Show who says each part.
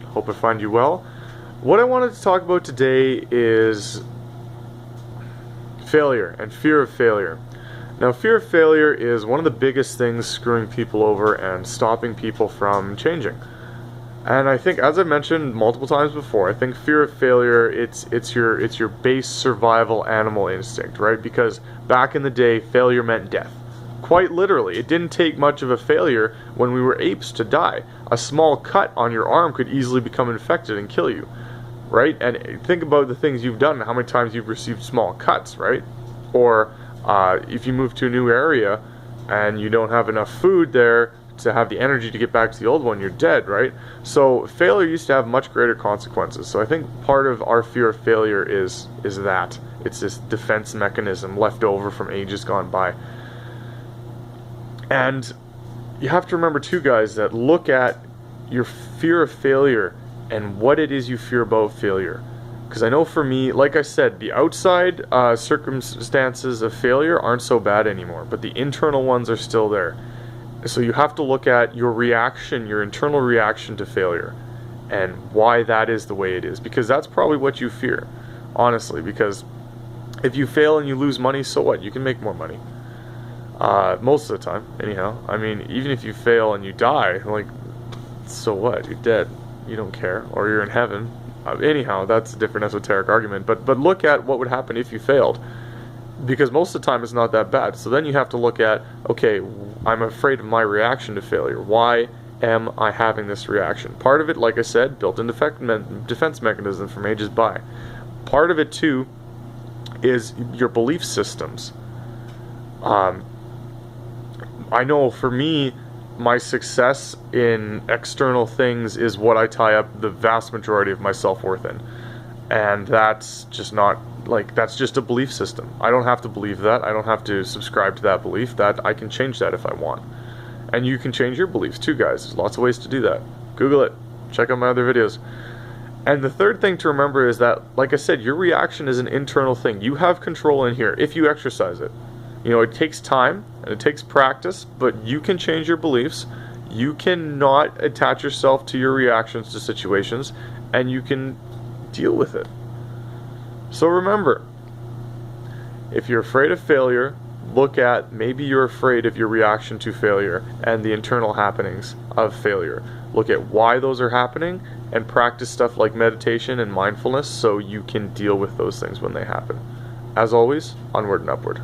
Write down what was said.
Speaker 1: Hope I find you well. What I wanted to talk about today is failure and fear of failure. Now, fear of failure is one of the biggest things screwing people over and stopping people from changing. And I think, as I mentioned multiple times before, I think fear of failure, it's your base survival animal instinct, right? Because back in the day, failure meant death. Quite literally, it didn't take much of a failure when we were apes to die. A small cut on your arm could easily become infected and kill you, right? And think about the things you've done, how many times you've received small cuts, right? Or if you move to a new area and you don't have enough food there to have the energy to get back to the old one, you're dead, right? So failure used to have much greater consequences. So I think part of our fear of failure is that. It's this defense mechanism left over from ages gone by. And you have to remember too, guys, that look at your fear of failure and what it is you fear about failure. Because I know for me, like I said, the outside circumstances of failure aren't so bad anymore, but the internal ones are still there. So you have to look at your reaction, your internal reaction to failure, and why that is the way it is. Because that's probably what you fear, honestly. Because if you fail and you lose money, so what? You can make more money. Most of the time, anyhow. I mean, even if you fail and you die, like, so what? You're dead. You don't care. Or you're in heaven. Anyhow, that's a different esoteric argument. But look at what would happen if you failed. Because most of the time it's not that bad. So then you have to look at, okay, I'm afraid of my reaction to failure. Why am I having this reaction? Part of it, like I said, built-in defense mechanism from ages by. Part of it, too, is your belief systems. I know for me, my success in external things is what I tie up the vast majority of my self-worth in. And that's just not, like, that's just a belief system. I don't have to believe that. I don't have to subscribe to that belief. That I can change that if I want. And you can change your beliefs too, guys. There's lots of ways to do that. Google it. Check out my other videos. And the third thing to remember is that, like I said, your reaction is an internal thing. You have control in here if you exercise it. You know, it takes time and it takes practice, but you can change your beliefs. You cannot attach yourself to your reactions to situations, and you can deal with it. So remember, if you're afraid of failure, look at maybe you're afraid of your reaction to failure and the internal happenings of failure. Look at why those are happening and practice stuff like meditation and mindfulness so you can deal with those things when they happen. As always, onward and upward.